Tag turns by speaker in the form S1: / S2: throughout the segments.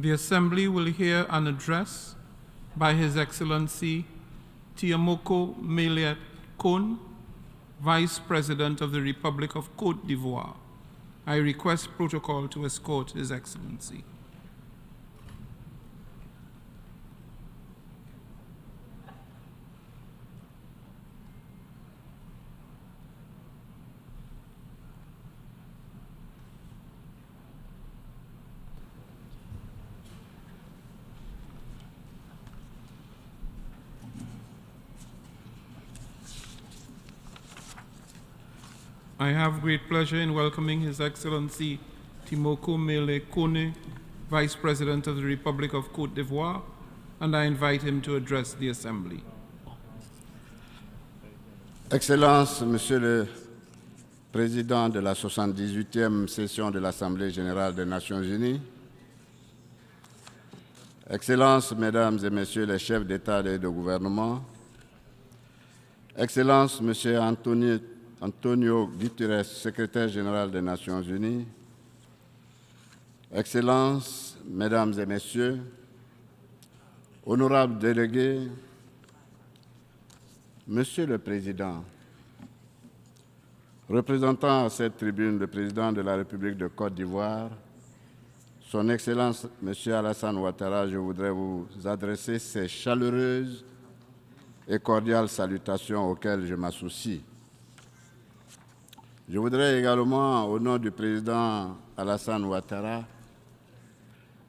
S1: The Assembly will hear an address by His Excellency Tiamoko Mele Kone, Vice President of the Republic of Côte d'Ivoire. I request protocol to escort His Excellency. I have great pleasure in welcoming His Excellency Tiamoko Mele Kone, Vice President of the Republic of Côte d'Ivoire, and I invite him to address the Assembly.
S2: Excellences, Monsieur le Président de la 78e session de l'Assemblée générale des Nations unies, Excellences, Mesdames et Messieurs les chefs d'État et de gouvernement, Excellences, Monsieur Antonio Guterres, secrétaire général des Nations unies, Excellences, Mesdames et Messieurs, honorables délégués, Monsieur le Président, représentant à cette tribune le Président de la République de Côte d'Ivoire, Son Excellence Monsieur Alassane Ouattara, je voudrais vous adresser ces chaleureuses et cordiales salutations auxquelles je m'associe. Je voudrais également, au nom du Président Alassane Ouattara,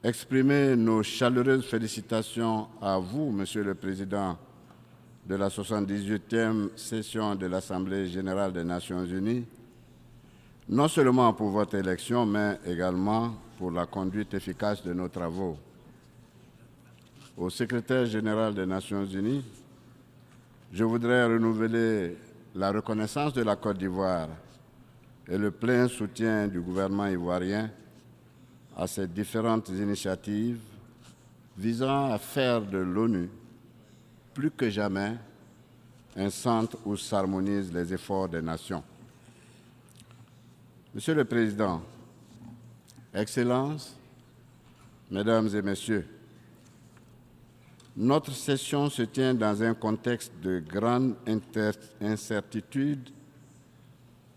S2: exprimer nos chaleureuses félicitations à vous, Monsieur le Président de la 78e session de l'Assemblée générale des Nations unies, non seulement pour votre élection, mais également pour la conduite efficace de nos travaux. Au secrétaire général des Nations unies, je voudrais renouveler la reconnaissance de la Côte d'Ivoire et le plein soutien du gouvernement ivoirien à ces différentes initiatives visant à faire de l'ONU plus que jamais un centre où s'harmonisent les efforts des nations. Monsieur le Président, Excellences, Mesdames et Messieurs, notre session se tient dans un contexte de grande incertitude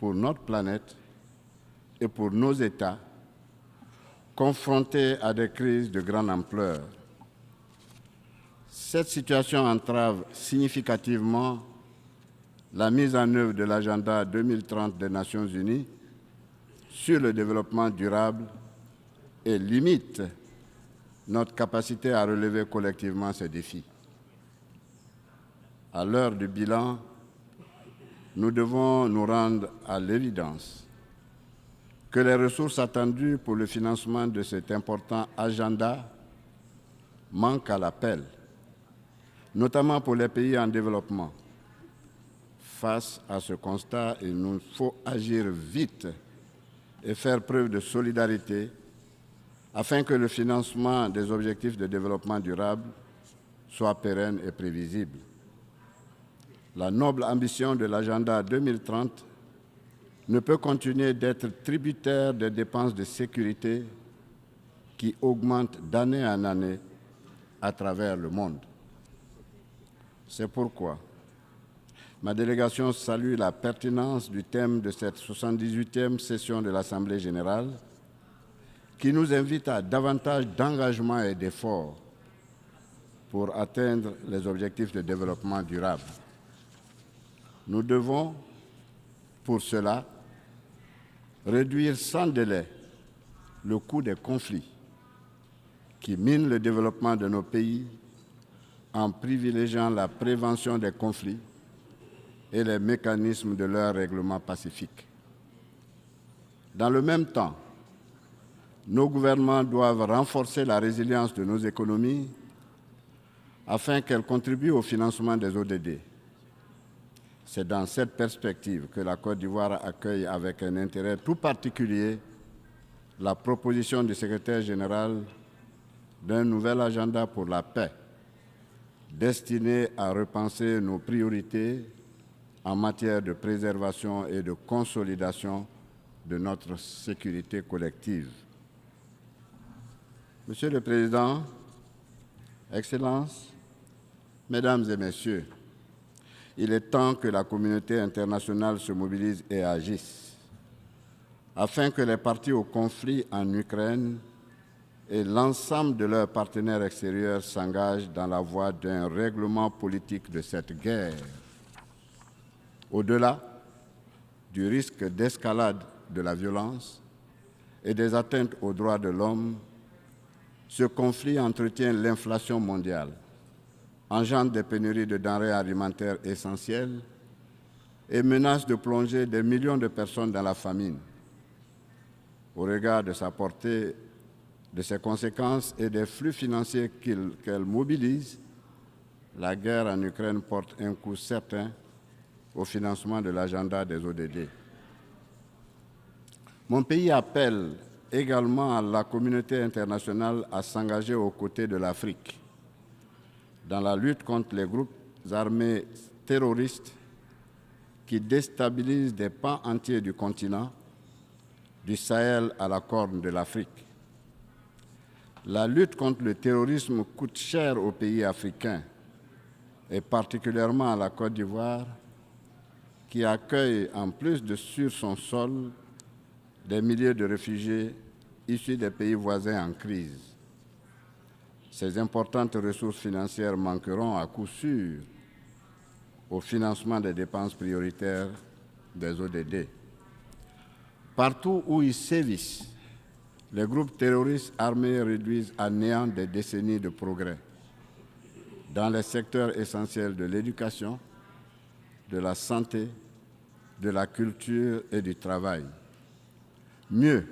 S2: pour notre planète et pour nos États, confrontés à des crises de grande ampleur. Cette situation entrave significativement la mise en œuvre de l'agenda 2030 des Nations unies sur le développement durable et limite notre capacité à relever collectivement ces défis. À l'heure du bilan, nous devons nous rendre à l'évidence que les ressources attendues pour le financement de cet important agenda manquent à l'appel, notamment pour les pays en développement. Face à ce constat, il nous faut agir vite et faire preuve de solidarité afin que le financement des objectifs de développement durable soit pérenne et prévisible. La noble ambition de l'agenda 2030 ne peut continuer d'être tributaire des dépenses de sécurité qui augmentent d'année en année à travers le monde. C'est pourquoi ma délégation salue la pertinence du thème de cette 78e session de l'Assemblée générale qui nous invite à davantage d'engagement et d'efforts pour atteindre les objectifs de développement durable. Nous devons, pour cela, réduire sans délai le coût des conflits qui minent le développement de nos pays en privilégiant la prévention des conflits et les mécanismes de leur règlement pacifique. Dans le même temps, nos gouvernements doivent renforcer la résilience de nos économies afin qu'elles contribuent au financement des ODD. C'est dans cette perspective que la Côte d'Ivoire accueille avec un intérêt tout particulier la proposition du secrétaire général d'un nouvel agenda pour la paix, destiné à repenser nos priorités en matière de préservation et de consolidation de notre sécurité collective. Monsieur le Président, Excellences, Mesdames et Messieurs, il est temps que la communauté internationale se mobilise et agisse afin que les partis au conflit en Ukraine et l'ensemble de leurs partenaires extérieurs s'engagent dans la voie d'un règlement politique de cette guerre. Au-delà du risque d'escalade de la violence et des atteintes aux droits de l'homme, ce conflit entretient l'inflation mondiale, engendre des pénuries de denrées alimentaires essentielles et menace de plonger des millions de personnes dans la famine. Au regard de sa portée, de ses conséquences et des flux financiers qu'elle mobilise, la guerre en Ukraine porte un coup certain au financement de l'agenda des ODD. Mon pays appelle également à la communauté internationale à s'engager aux côtés de l'Afrique dans la lutte contre les groupes armés terroristes qui déstabilisent des pans entiers du continent, du Sahel à la Corne de l'Afrique. La lutte contre le terrorisme coûte cher aux pays africains, et particulièrement à la Côte d'Ivoire, qui accueille, en plus de sur son sol, des milliers de réfugiés issus des pays voisins en crise. Ces importantes ressources financières manqueront à coup sûr au financement des dépenses prioritaires des ODD. Partout où ils sévissent, les groupes terroristes armés réduisent à néant des décennies de progrès dans les secteurs essentiels de l'éducation, de la santé, de la culture et du travail. Mieux,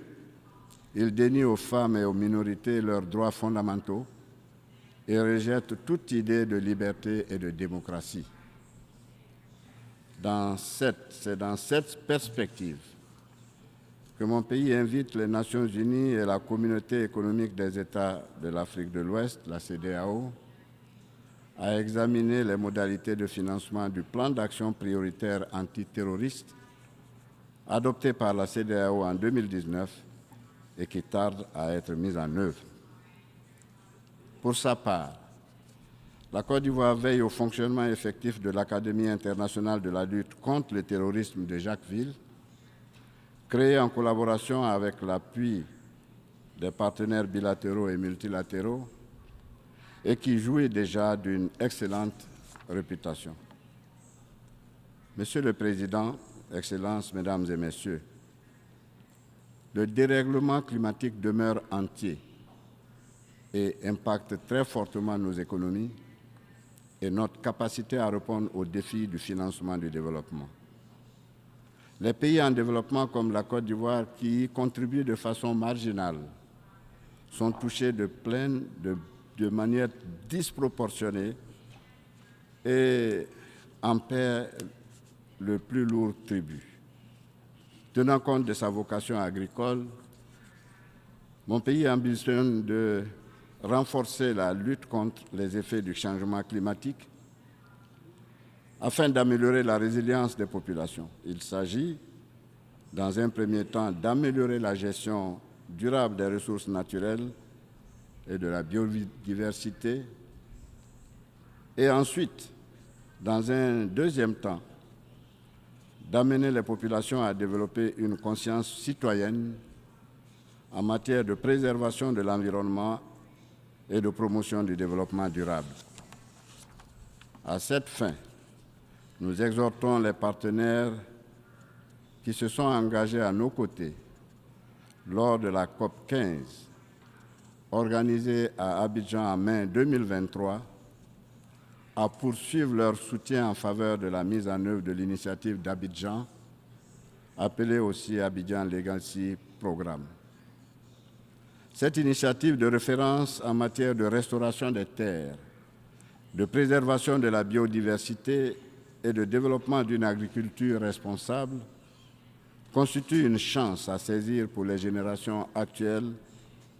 S2: ils dénient aux femmes et aux minorités leurs droits fondamentaux et rejettent toute idée de liberté et de démocratie. C'est dans cette perspective que mon pays invite les Nations unies et la Communauté économique des États de l'Afrique de l'Ouest, la CEDEAO, à examiner les modalités de financement du plan d'action prioritaire antiterroriste adopté par la CEDEAO en 2019 et qui tarde à être mis en œuvre. Pour sa part, la Côte d'Ivoire veille au fonctionnement effectif de l'Académie internationale de la lutte contre le terrorisme de Jacquesville, créée en collaboration avec l'appui des partenaires bilatéraux et multilatéraux et qui jouit déjà d'une excellente réputation. Monsieur le Président, Excellences, Mesdames et Messieurs, le dérèglement climatique demeure entier et impacte très fortement nos économies et notre capacité à répondre aux défis du financement du développement. Les pays en développement comme la Côte d'Ivoire, qui y contribuent de façon marginale, sont touchés de manière disproportionnée et en paient le plus lourd tribut. Tenant compte de sa vocation agricole, mon pays ambitionne de renforcer la lutte contre les effets du changement climatique afin d'améliorer la résilience des populations. Il s'agit, dans un premier temps, d'améliorer la gestion durable des ressources naturelles et de la biodiversité, et ensuite, dans un deuxième temps, d'amener les populations à développer une conscience citoyenne en matière de préservation de l'environnement et de promotion du développement durable. À cette fin, nous exhortons les partenaires qui se sont engagés à nos côtés lors de la COP 15, organisée à Abidjan en mai 2023, à poursuivre leur soutien en faveur de la mise en œuvre de l'initiative d'Abidjan, appelée aussi Abidjan Legacy Programme. Cette initiative de référence en matière de restauration des terres, de préservation de la biodiversité et de développement d'une agriculture responsable constitue une chance à saisir pour les générations actuelles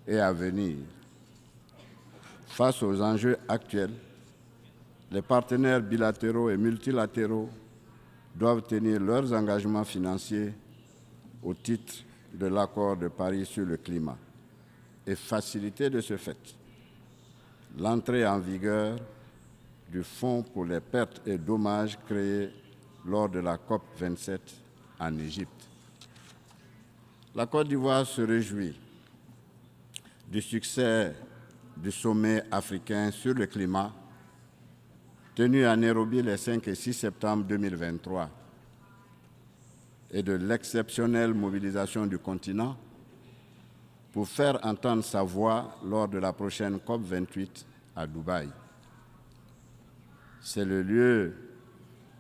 S2: et à venir. Face aux enjeux actuels, les partenaires bilatéraux et multilatéraux doivent tenir leurs engagements financiers au titre de l'accord de Paris sur le climat. et faciliter de ce fait l'entrée en vigueur du Fonds pour les pertes et dommages créé lors de la COP 27 en Égypte. La Côte d'Ivoire se réjouit du succès du sommet africain sur le climat tenu à Nairobi les 5 et 6 septembre 2023 et de l'exceptionnelle mobilisation du continent pour faire entendre sa voix lors de la prochaine COP 28 à Dubaï. C'est le lieu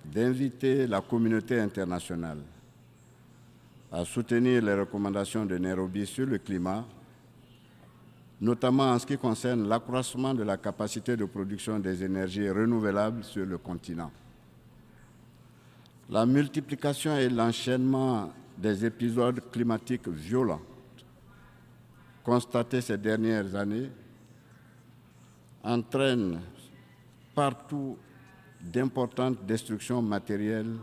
S2: d'inviter la communauté internationale à soutenir les recommandations de Nairobi sur le climat, notamment en ce qui concerne l'accroissement de la capacité de production des énergies renouvelables sur le continent. La multiplication et l'enchaînement des épisodes climatiques violents constatés ces dernières années entraînent partout d'importantes destructions matérielles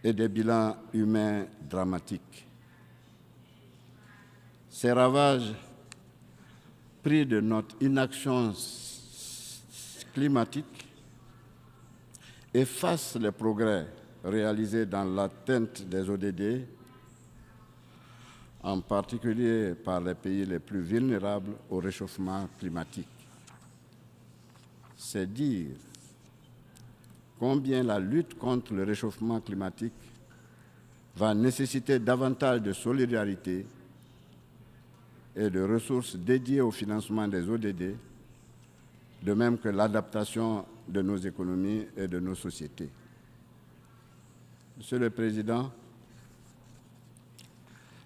S2: et des bilans humains dramatiques. Ces ravages pris de notre inaction climatique effacent les progrès réalisés dans l'atteinte des ODD, en particulier par les pays les plus vulnérables au réchauffement climatique. C'est dire combien la lutte contre le réchauffement climatique va nécessiter davantage de solidarité et de ressources dédiées au financement des ODD, de même que l'adaptation de nos économies et de nos sociétés. Monsieur le Président,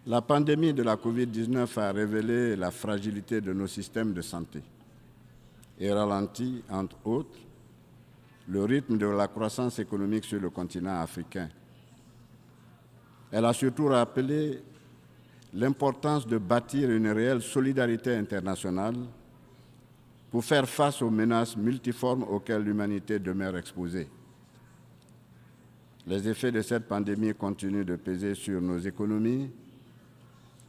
S2: la pandémie de la COVID-19 a révélé la fragilité de nos systèmes de santé et ralenti, entre autres, le rythme de la croissance économique sur le continent africain. Elle a surtout rappelé l'importance de bâtir une réelle solidarité internationale pour faire face aux menaces multiformes auxquelles l'humanité demeure exposée. Les effets de cette pandémie continuent de peser sur nos économies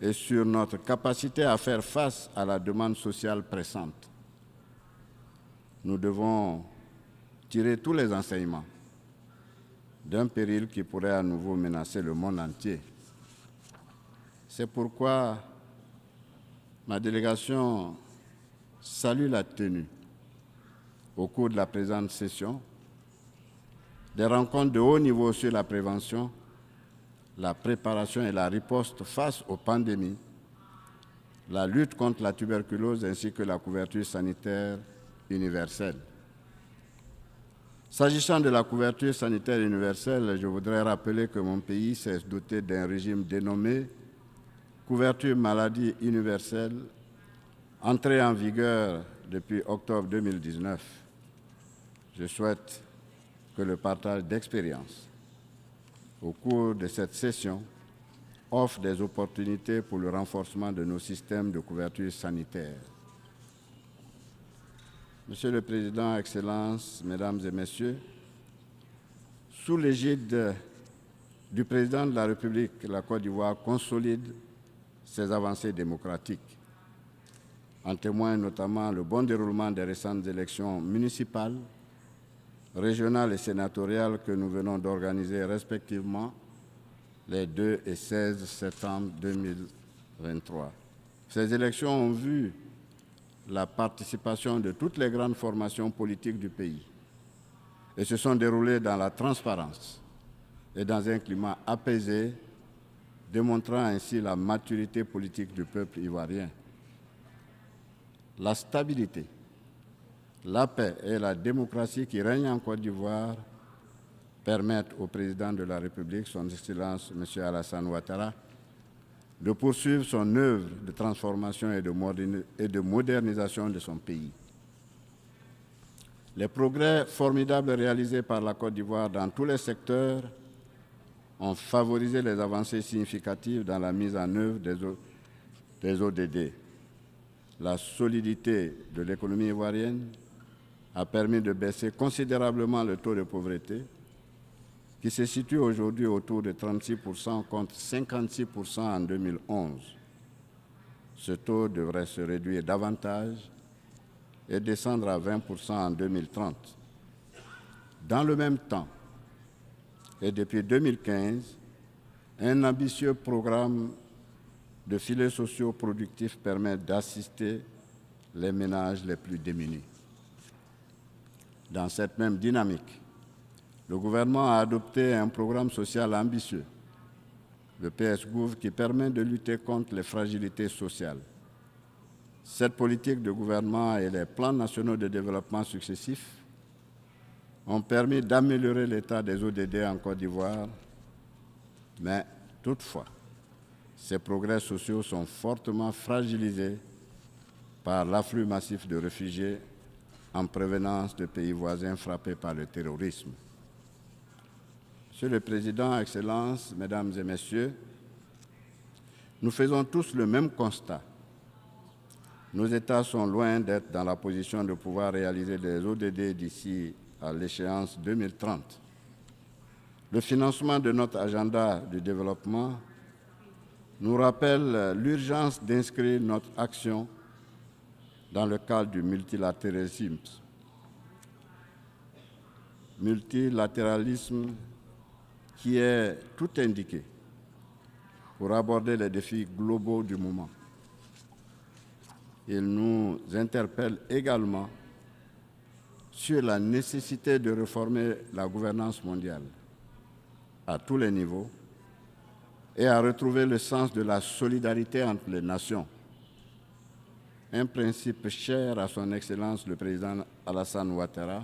S2: et sur notre capacité à faire face à la demande sociale pressante. Nous devons tirer tous les enseignements d'un péril qui pourrait à nouveau menacer le monde entier. C'est pourquoi ma délégation salue la tenue, au cours de la présente session, des rencontres de haut niveau sur la prévention, la préparation et la riposte face aux pandémies, la lutte contre la tuberculose ainsi que la couverture sanitaire universelle. S'agissant de la couverture sanitaire universelle, je voudrais rappeler que mon pays s'est doté d'un régime dénommé couverture maladie universelle, entré en vigueur depuis octobre 2019. Je souhaite que le partage d'expériences au cours de cette session offre des opportunités pour le renforcement de nos systèmes de couverture sanitaire. Monsieur le Président, Excellences, Mesdames et Messieurs, sous l'égide du Président de la République, la Côte d'Ivoire consolide ses avancées démocratiques. En témoigne notamment le bon déroulement des récentes élections municipales, régionales et sénatoriales que nous venons d'organiser respectivement les 2 et 16 septembre 2023. Ces élections ont vu la participation de toutes les grandes formations politiques du pays et se sont déroulées dans la transparence et dans un climat apaisé, démontrant ainsi la maturité politique du peuple ivoirien. La stabilité, la paix et la démocratie qui règnent en Côte d'Ivoire permettent au président de la République, son Excellence M. Alassane Ouattara, de poursuivre son œuvre de transformation et de modernisation de son pays. Les progrès formidables réalisés par la Côte d'Ivoire dans tous les secteurs ont favorisé les avancées significatives dans la mise en œuvre des ODD. La solidité de l'économie ivoirienne a permis de baisser considérablement le taux de pauvreté, qui se situe aujourd'hui autour de 36% contre 56% en 2011. Ce taux devrait se réduire davantage et descendre à 20% en 2030. Dans le même temps, et depuis 2015, un ambitieux programme de filets sociaux productifs permet d'assister les ménages les plus démunis. Dans cette même dynamique, le gouvernement a adopté un programme social ambitieux, le PS-Gouv, qui permet de lutter contre les fragilités sociales. Cette politique de gouvernement et les plans nationaux de développement successifs ont permis d'améliorer l'état des ODD en Côte d'Ivoire, mais toutefois, ces progrès sociaux sont fortement fragilisés par l'afflux massif de réfugiés en provenance de pays voisins frappés par le terrorisme. Monsieur le Président, Excellences, Mesdames et Messieurs, nous faisons tous le même constat. Nos États sont loin d'être dans la position de pouvoir réaliser des ODD d'ici à l'échéance 2030. Le financement de notre agenda de développement nous rappelle l'urgence d'inscrire notre action dans le cadre du multilatéralisme qui est tout indiqué pour aborder les défis globaux du moment. Il nous interpelle également sur la nécessité de réformer la gouvernance mondiale à tous les niveaux et à retrouver le sens de la solidarité entre les nations, un principe cher à son Excellence le Président Alassane Ouattara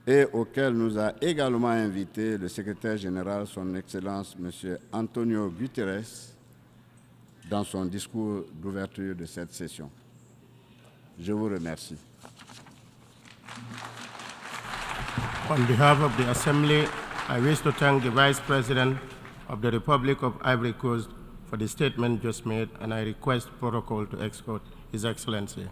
S2: et auquel nous a également invité le secrétaire général, son Excellence M. Antonio Guterres, dans son discours d'ouverture de cette session. Je vous remercie.
S3: On behalf of the Assembly, I wish to thank the Vice President of the Republic of Ivory Coast for the statement just made, and I request protocol to escort His Excellency.